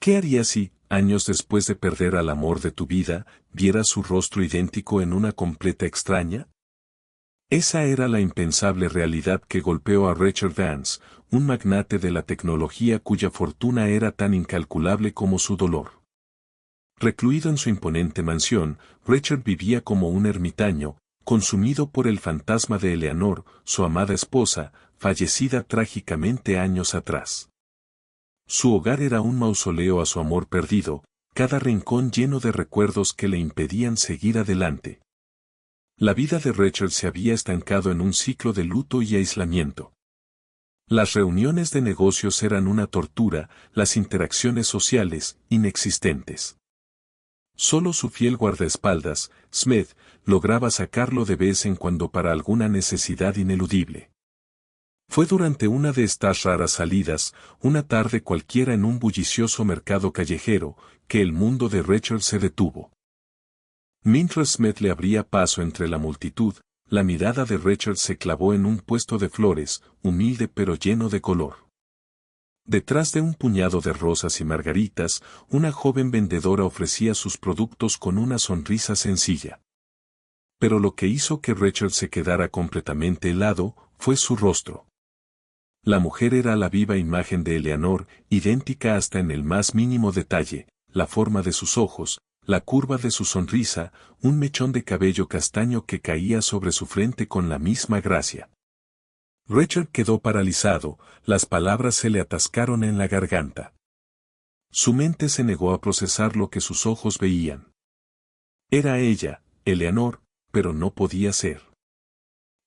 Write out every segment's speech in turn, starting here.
¿Qué harías si, años después de perder al amor de tu vida, vieras su rostro idéntico en una completa extraña? Esa era la impensable realidad que golpeó a Richard Vance, un magnate de la tecnología cuya fortuna era tan incalculable como su dolor. Recluido en su imponente mansión, Richard vivía como un ermitaño, consumido por el fantasma de Eleanor, su amada esposa, fallecida trágicamente años atrás. Su hogar era un mausoleo a su amor perdido, cada rincón lleno de recuerdos que le impedían seguir adelante. La vida de Richard se había estancado en un ciclo de luto y aislamiento. Las reuniones de negocios eran una tortura, las interacciones sociales, inexistentes. Solo su fiel guardaespaldas, Smith, lograba sacarlo de vez en cuando para alguna necesidad ineludible. Fue durante una de estas raras salidas, una tarde cualquiera en un bullicioso mercado callejero, que el mundo de Richard se detuvo. Mientras Smith le abría paso entre la multitud, la mirada de Richard se clavó en un puesto de flores, humilde pero lleno de color. Detrás de un puñado de rosas y margaritas, una joven vendedora ofrecía sus productos con una sonrisa sencilla. Pero lo que hizo que Richard se quedara completamente helado, fue su rostro. La mujer era la viva imagen de Eleanor, idéntica hasta en el más mínimo detalle, la forma de sus ojos, la curva de su sonrisa, un mechón de cabello castaño que caía sobre su frente con la misma gracia. Richard quedó paralizado, las palabras se le atascaron en la garganta. Su mente se negó a procesar lo que sus ojos veían. Era ella, Eleanor, pero no podía ser.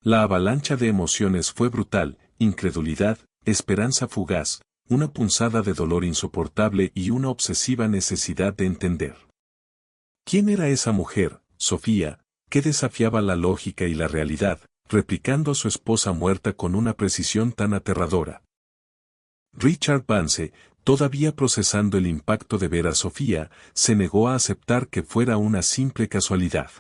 La avalancha de emociones fue brutal, incredulidad, esperanza fugaz, una punzada de dolor insoportable y una obsesiva necesidad de entender. ¿Quién era esa mujer, Sofía, que desafiaba la lógica y la realidad, replicando a su esposa muerta con una precisión tan aterradora? Richard Vance, todavía procesando el impacto de ver a Sofía, se negó a aceptar que fuera una simple casualidad.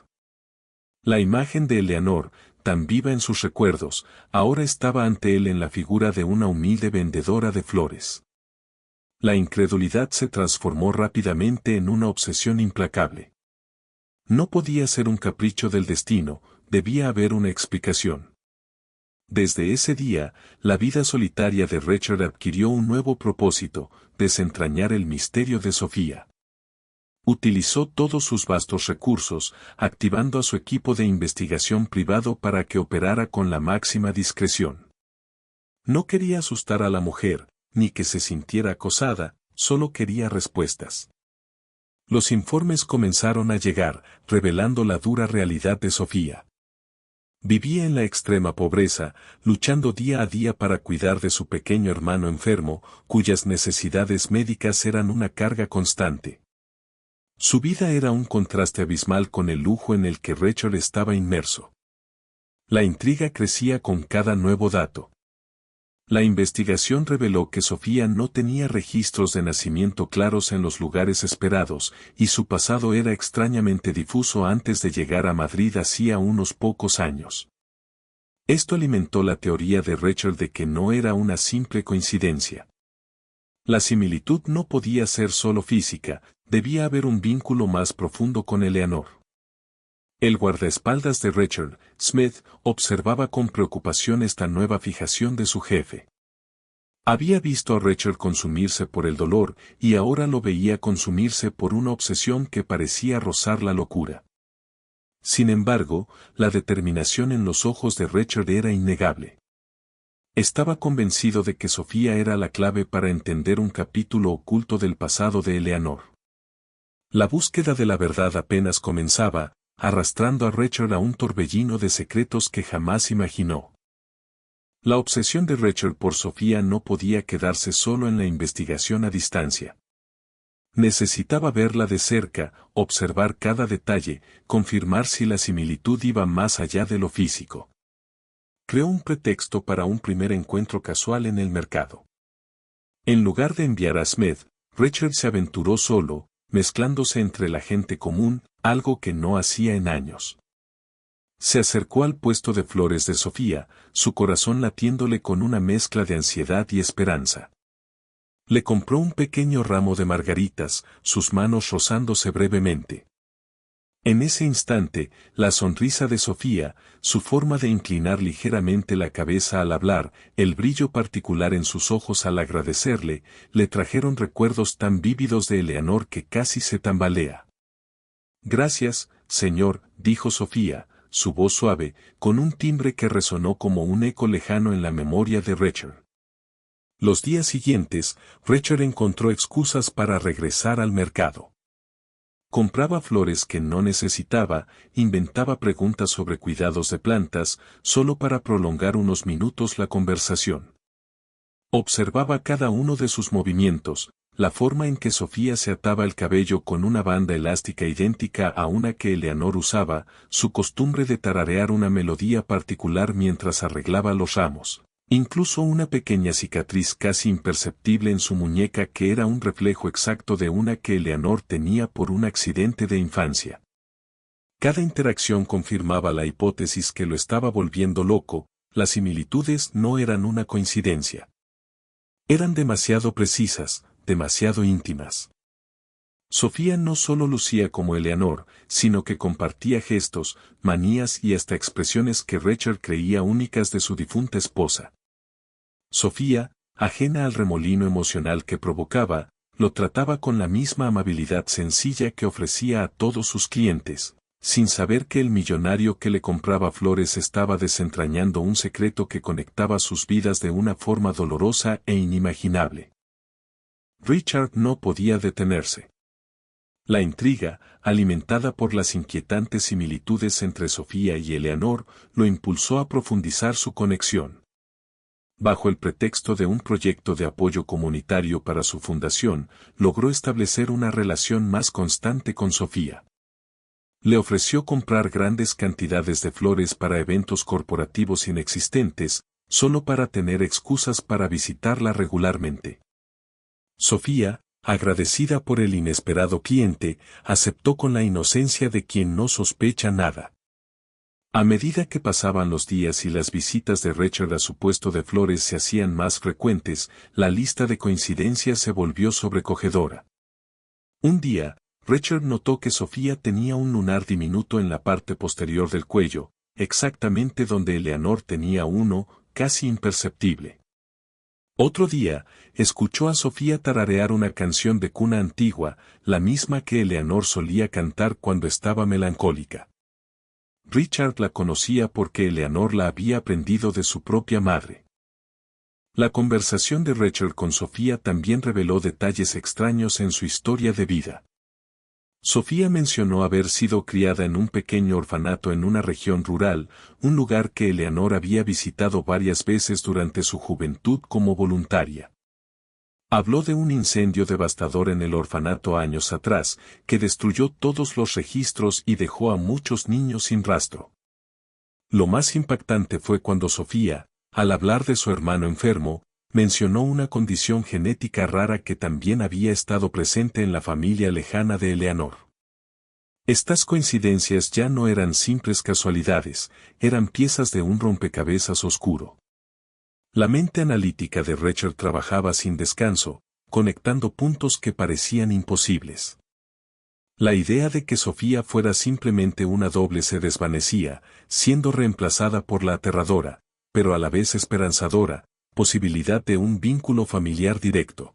La imagen de Eleanor, tan viva en sus recuerdos, ahora estaba ante él en la figura de una humilde vendedora de flores. La incredulidad se transformó rápidamente en una obsesión implacable. No podía ser un capricho del destino, debía haber una explicación. Desde ese día, la vida solitaria de Richard adquirió un nuevo propósito, desentrañar el misterio de Sofía. Utilizó todos sus vastos recursos, activando a su equipo de investigación privado para que operara con la máxima discreción. No quería asustar a la mujer, ni que se sintiera acosada, solo quería respuestas. Los informes comenzaron a llegar, revelando la dura realidad de Sofía. Vivía en la extrema pobreza, luchando día a día para cuidar de su pequeño hermano enfermo, cuyas necesidades médicas eran una carga constante. Su vida era un contraste abismal con el lujo en el que Richard estaba inmerso. La intriga crecía con cada nuevo dato. La investigación reveló que Sofía no tenía registros de nacimiento claros en los lugares esperados, y su pasado era extrañamente difuso antes de llegar a Madrid hacía unos pocos años. Esto alimentó la teoría de Richard de que no era una simple coincidencia. La similitud no podía ser solo física, debía haber un vínculo más profundo con Eleanor. El guardaespaldas de Richard, Smith, observaba con preocupación esta nueva fijación de su jefe. Había visto a Richard consumirse por el dolor, y ahora lo veía consumirse por una obsesión que parecía rozar la locura. Sin embargo, la determinación en los ojos de Richard era innegable. Estaba convencido de que Sofía era la clave para entender un capítulo oculto del pasado de Eleanor. La búsqueda de la verdad apenas comenzaba, arrastrando a Richard a un torbellino de secretos que jamás imaginó. La obsesión de Richard por Sofía no podía quedarse solo en la investigación a distancia. Necesitaba verla de cerca, observar cada detalle, confirmar si la similitud iba más allá de lo físico. Creó un pretexto para un primer encuentro casual en el mercado. En lugar de enviar a Smith, Richard se aventuró solo, mezclándose entre la gente común, algo que no hacía en años. Se acercó al puesto de flores de Sofía, su corazón latiéndole con una mezcla de ansiedad y esperanza. Le compró un pequeño ramo de margaritas, sus manos rozándose brevemente. En ese instante, la sonrisa de Sofía, su forma de inclinar ligeramente la cabeza al hablar, el brillo particular en sus ojos al agradecerle, le trajeron recuerdos tan vívidos de Eleanor que casi se tambalea. Gracias, señor, dijo Sofía, su voz suave, con un timbre que resonó como un eco lejano en la memoria de Richard. Los días siguientes, Richard encontró excusas para regresar al mercado. Compraba flores que no necesitaba, inventaba preguntas sobre cuidados de plantas, solo para prolongar unos minutos la conversación. Observaba cada uno de sus movimientos, la forma en que Sofía se ataba el cabello con una banda elástica idéntica a una que Eleanor usaba, su costumbre de tararear una melodía particular mientras arreglaba los ramos. Incluso una pequeña cicatriz casi imperceptible en su muñeca que era un reflejo exacto de una que Eleanor tenía por un accidente de infancia. Cada interacción confirmaba la hipótesis que lo estaba volviendo loco, las similitudes no eran una coincidencia. Eran demasiado precisas, demasiado íntimas. Sofía no solo lucía como Eleanor, sino que compartía gestos, manías y hasta expresiones que Richard creía únicas de su difunta esposa. Sofía, ajena al remolino emocional que provocaba, lo trataba con la misma amabilidad sencilla que ofrecía a todos sus clientes, sin saber que el millonario que le compraba flores estaba desentrañando un secreto que conectaba sus vidas de una forma dolorosa e inimaginable. Richard no podía detenerse. La intriga, alimentada por las inquietantes similitudes entre Sofía y Eleanor, lo impulsó a profundizar su conexión. Bajo el pretexto de un proyecto de apoyo comunitario para su fundación, logró establecer una relación más constante con Sofía. Le ofreció comprar grandes cantidades de flores para eventos corporativos inexistentes, solo para tener excusas para visitarla regularmente. Sofía, agradecida por el inesperado cliente, aceptó con la inocencia de quien no sospecha nada. A medida que pasaban los días y las visitas de Richard a su puesto de flores se hacían más frecuentes, la lista de coincidencias se volvió sobrecogedora. Un día, Richard notó que Sofía tenía un lunar diminuto en la parte posterior del cuello, exactamente donde Eleanor tenía uno, casi imperceptible. Otro día, escuchó a Sofía tararear una canción de cuna antigua, la misma que Eleanor solía cantar cuando estaba melancólica. Richard la conocía porque Eleanor la había aprendido de su propia madre. La conversación de Richard con Sofía también reveló detalles extraños en su historia de vida. Sofía mencionó haber sido criada en un pequeño orfanato en una región rural, un lugar que Eleanor había visitado varias veces durante su juventud como voluntaria. Habló de un incendio devastador en el orfanato años atrás, que destruyó todos los registros y dejó a muchos niños sin rastro. Lo más impactante fue cuando Sofía, al hablar de su hermano enfermo, mencionó una condición genética rara que también había estado presente en la familia lejana de Eleanor. Estas coincidencias ya no eran simples casualidades, eran piezas de un rompecabezas oscuro. La mente analítica de Richard trabajaba sin descanso, conectando puntos que parecían imposibles. La idea de que Sofía fuera simplemente una doble se desvanecía, siendo reemplazada por la aterradora, pero a la vez esperanzadora, posibilidad de un vínculo familiar directo.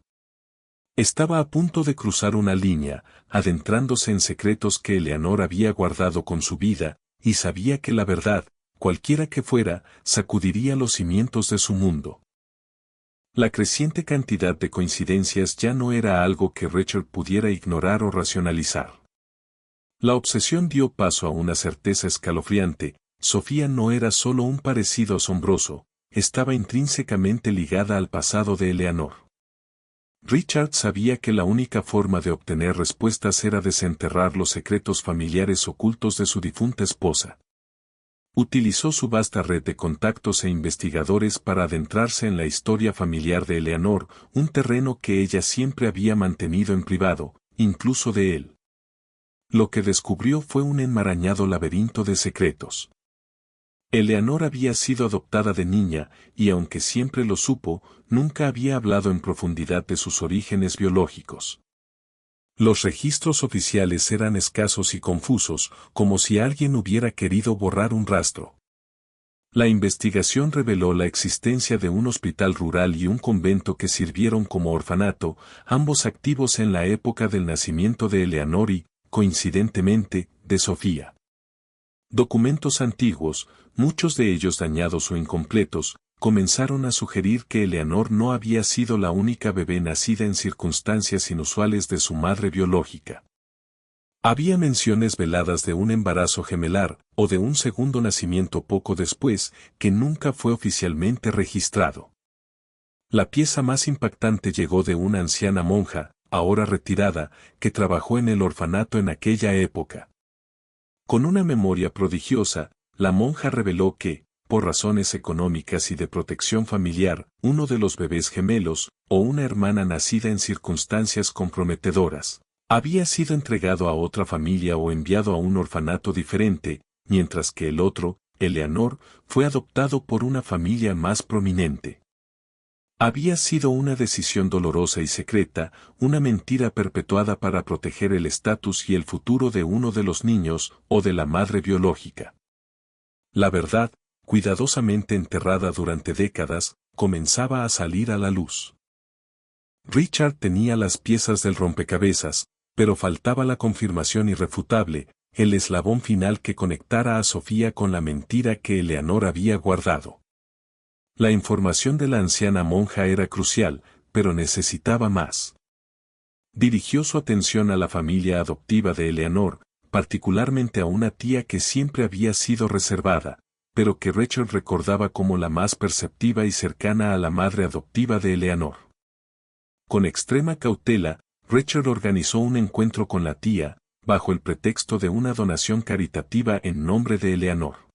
Estaba a punto de cruzar una línea, adentrándose en secretos que Eleanor había guardado con su vida, y sabía que la verdad, cualquiera que fuera, sacudiría los cimientos de su mundo. La creciente cantidad de coincidencias ya no era algo que Richard pudiera ignorar o racionalizar. La obsesión dio paso a una certeza escalofriante: Sofía no era solo un parecido asombroso, estaba intrínsecamente ligada al pasado de Eleanor. Richard sabía que la única forma de obtener respuestas era desenterrar los secretos familiares ocultos de su difunta esposa. Utilizó su vasta red de contactos e investigadores para adentrarse en la historia familiar de Eleanor, un terreno que ella siempre había mantenido en privado, incluso de él. Lo que descubrió fue un enmarañado laberinto de secretos. Eleanor había sido adoptada de niña, y aunque siempre lo supo, nunca había hablado en profundidad de sus orígenes biológicos. Los registros oficiales eran escasos y confusos, como si alguien hubiera querido borrar un rastro. La investigación reveló la existencia de un hospital rural y un convento que sirvieron como orfanato, ambos activos en la época del nacimiento de Eleanor y, coincidentemente, de Sofía. Documentos antiguos, muchos de ellos dañados o incompletos, comenzaron a sugerir que Eleanor no había sido la única bebé nacida en circunstancias inusuales de su madre biológica. Había menciones veladas de un embarazo gemelar, o de un segundo nacimiento poco después, que nunca fue oficialmente registrado. La pieza más impactante llegó de una anciana monja, ahora retirada, que trabajó en el orfanato en aquella época. Con una memoria prodigiosa, la monja reveló que, por razones económicas y de protección familiar, uno de los bebés gemelos, o una hermana nacida en circunstancias comprometedoras, había sido entregado a otra familia o enviado a un orfanato diferente, mientras que el otro, Eleanor, fue adoptado por una familia más prominente. Había sido una decisión dolorosa y secreta, una mentira perpetuada para proteger el estatus y el futuro de uno de los niños, o de la madre biológica. La verdad, cuidadosamente enterrada durante décadas, comenzaba a salir a la luz. Richard tenía las piezas del rompecabezas, pero faltaba la confirmación irrefutable, el eslabón final que conectara a Sofía con la mentira que Eleanor había guardado. La información de la anciana monja era crucial, pero necesitaba más. Dirigió su atención a la familia adoptiva de Eleanor, particularmente a una tía que siempre había sido reservada, pero que Richard recordaba como la más perceptiva y cercana a la madre adoptiva de Eleanor. Con extrema cautela, Richard organizó un encuentro con la tía, bajo el pretexto de una donación caritativa en nombre de Eleanor.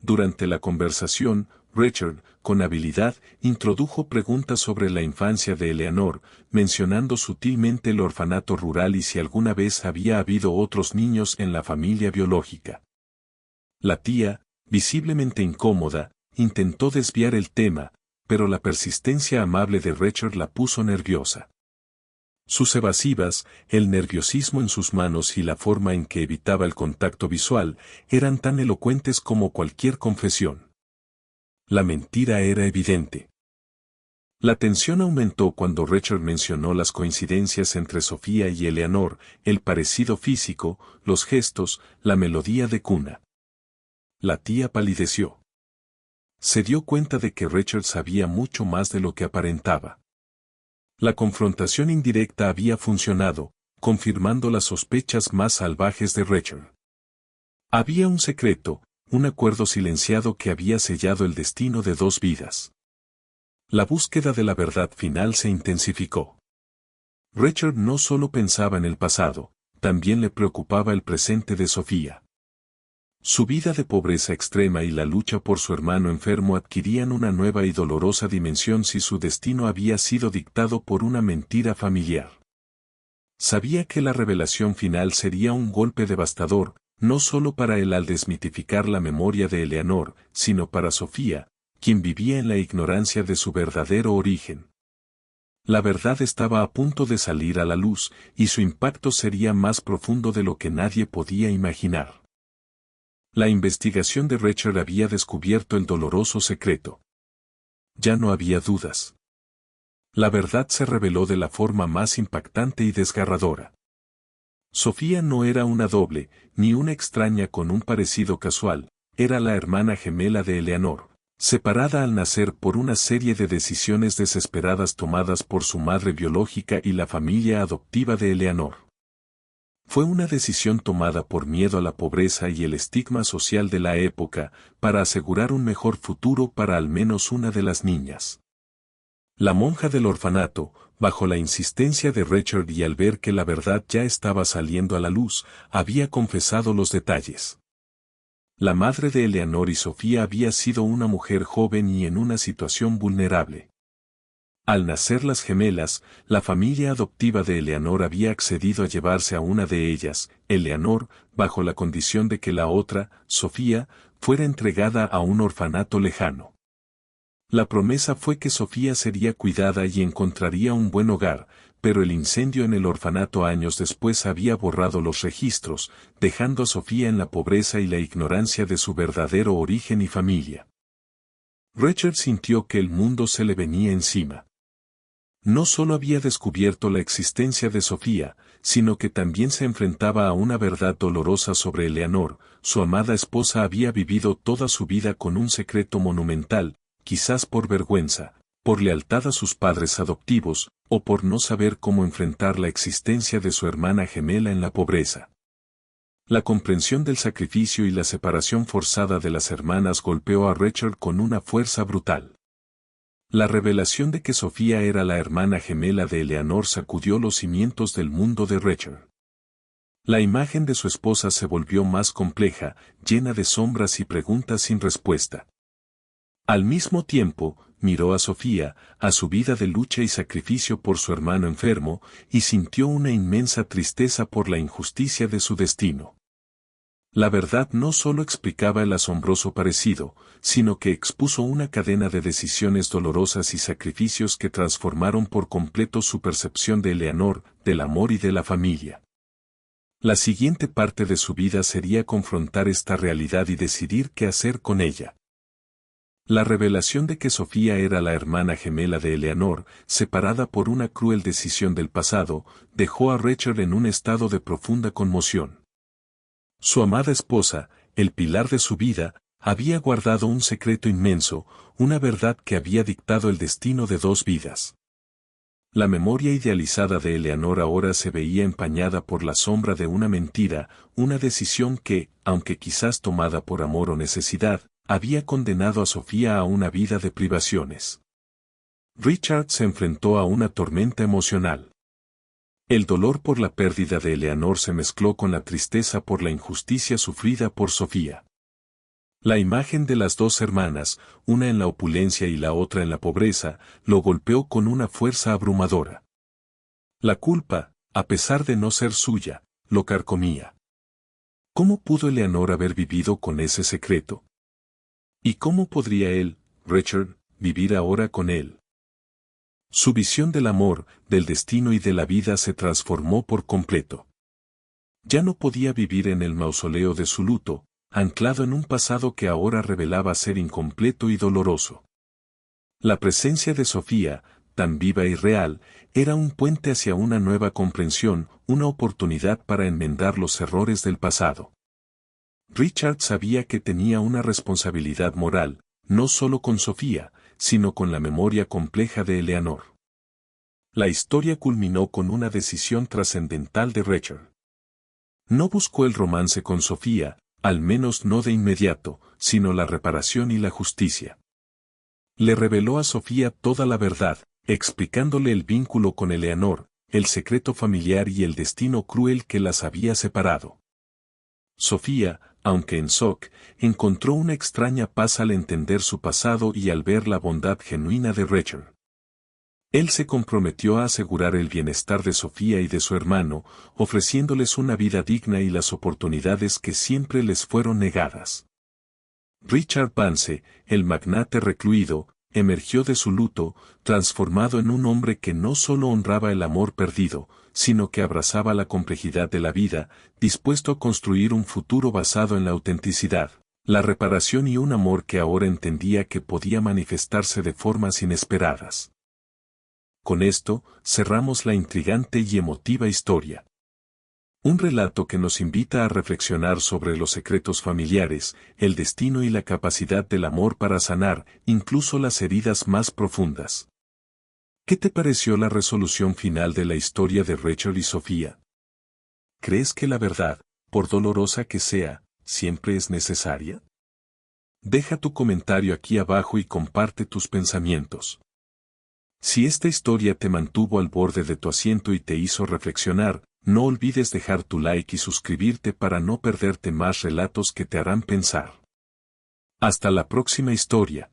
Durante la conversación, Richard, con habilidad, introdujo preguntas sobre la infancia de Eleanor, mencionando sutilmente el orfanato rural y si alguna vez había habido otros niños en la familia biológica. La tía, visiblemente incómoda, intentó desviar el tema, pero la persistencia amable de Richard la puso nerviosa. Sus evasivas, el nerviosismo en sus manos y la forma en que evitaba el contacto visual, eran tan elocuentes como cualquier confesión. La mentira era evidente. La tensión aumentó cuando Richard mencionó las coincidencias entre Sofía y Eleanor, el parecido físico, los gestos, la melodía de cuna. La tía palideció. Se dio cuenta de que Richard sabía mucho más de lo que aparentaba. La confrontación indirecta había funcionado, confirmando las sospechas más salvajes de Richard. Había un secreto, un acuerdo silenciado que había sellado el destino de dos vidas. La búsqueda de la verdad final se intensificó. Richard no solo pensaba en el pasado, también le preocupaba el presente de Sofía. Su vida de pobreza extrema y la lucha por su hermano enfermo adquirían una nueva y dolorosa dimensión si su destino había sido dictado por una mentira familiar. Sabía que la revelación final sería un golpe devastador, no solo para él al desmitificar la memoria de Eleanor, sino para Sofía, quien vivía en la ignorancia de su verdadero origen. La verdad estaba a punto de salir a la luz, y su impacto sería más profundo de lo que nadie podía imaginar. La investigación de Richard había descubierto el doloroso secreto. Ya no había dudas. La verdad se reveló de la forma más impactante y desgarradora. Sofía no era una doble, ni una extraña con un parecido casual, era la hermana gemela de Eleanor, separada al nacer por una serie de decisiones desesperadas tomadas por su madre biológica y la familia adoptiva de Eleanor. Fue una decisión tomada por miedo a la pobreza y el estigma social de la época, para asegurar un mejor futuro para al menos una de las niñas. La monja del orfanato, bajo la insistencia de Richard y al ver que la verdad ya estaba saliendo a la luz, había confesado los detalles. La madre de Eleanor y Sofía había sido una mujer joven y en una situación vulnerable. Al nacer las gemelas, la familia adoptiva de Eleanor había accedido a llevarse a una de ellas, Eleanor, bajo la condición de que la otra, Sofía, fuera entregada a un orfanato lejano. La promesa fue que Sofía sería cuidada y encontraría un buen hogar, pero el incendio en el orfanato años después había borrado los registros, dejando a Sofía en la pobreza y la ignorancia de su verdadero origen y familia. Richard sintió que el mundo se le venía encima. No solo había descubierto la existencia de Sofía, sino que también se enfrentaba a una verdad dolorosa sobre Eleanor. Su amada esposa había vivido toda su vida con un secreto monumental, quizás por vergüenza, por lealtad a sus padres adoptivos, o por no saber cómo enfrentar la existencia de su hermana gemela en la pobreza. La comprensión del sacrificio y la separación forzada de las hermanas golpeó a Richard con una fuerza brutal. La revelación de que Sofía era la hermana gemela de Eleanor sacudió los cimientos del mundo de Richard. La imagen de su esposa se volvió más compleja, llena de sombras y preguntas sin respuesta. Al mismo tiempo, miró a Sofía, a su vida de lucha y sacrificio por su hermano enfermo, y sintió una inmensa tristeza por la injusticia de su destino. La verdad no solo explicaba el asombroso parecido, sino que expuso una cadena de decisiones dolorosas y sacrificios que transformaron por completo su percepción de Eleanor, del amor y de la familia. La siguiente parte de su vida sería confrontar esta realidad y decidir qué hacer con ella. La revelación de que Sofía era la hermana gemela de Eleanor, separada por una cruel decisión del pasado, dejó a Richard en un estado de profunda conmoción. Su amada esposa, el pilar de su vida, había guardado un secreto inmenso, una verdad que había dictado el destino de dos vidas. La memoria idealizada de Eleanor ahora se veía empañada por la sombra de una mentira, una decisión que, aunque quizás tomada por amor o necesidad, había condenado a Sofía a una vida de privaciones. Richard se enfrentó a una tormenta emocional. El dolor por la pérdida de Eleanor se mezcló con la tristeza por la injusticia sufrida por Sofía. La imagen de las dos hermanas, una en la opulencia y la otra en la pobreza, lo golpeó con una fuerza abrumadora. La culpa, a pesar de no ser suya, lo carcomía. ¿Cómo pudo Eleanor haber vivido con ese secreto? ¿Y cómo podría él, Richard, vivir ahora con él? Su visión del amor, del destino y de la vida se transformó por completo. Ya no podía vivir en el mausoleo de su luto, anclado en un pasado que ahora revelaba ser incompleto y doloroso. La presencia de Sofía, tan viva y real, era un puente hacia una nueva comprensión, una oportunidad para enmendar los errores del pasado. Richard sabía que tenía una responsabilidad moral, no solo con Sofía, sino con la memoria compleja de Eleanor. La historia culminó con una decisión trascendental de Richard. No buscó el romance con Sofía, al menos no de inmediato, sino la reparación y la justicia. Le reveló a Sofía toda la verdad, explicándole el vínculo con Eleanor, el secreto familiar y el destino cruel que las había separado. Sofía, aunque en shock, encontró una extraña paz al entender su pasado y al ver la bondad genuina de Richard. Él se comprometió a asegurar el bienestar de Sofía y de su hermano, ofreciéndoles una vida digna y las oportunidades que siempre les fueron negadas. Richard Vance, el magnate recluido, emergió de su luto, transformado en un hombre que no solo honraba el amor perdido, sino que abrazaba la complejidad de la vida, dispuesto a construir un futuro basado en la autenticidad, la reparación y un amor que ahora entendía que podía manifestarse de formas inesperadas. Con esto, cerramos la intrigante y emotiva historia. Un relato que nos invita a reflexionar sobre los secretos familiares, el destino y la capacidad del amor para sanar, incluso las heridas más profundas. ¿Qué te pareció la resolución final de la historia de Richard y Sofía? ¿Crees que la verdad, por dolorosa que sea, siempre es necesaria? Deja tu comentario aquí abajo y comparte tus pensamientos. Si esta historia te mantuvo al borde de tu asiento y te hizo reflexionar, no olvides dejar tu like y suscribirte para no perderte más relatos que te harán pensar. Hasta la próxima historia.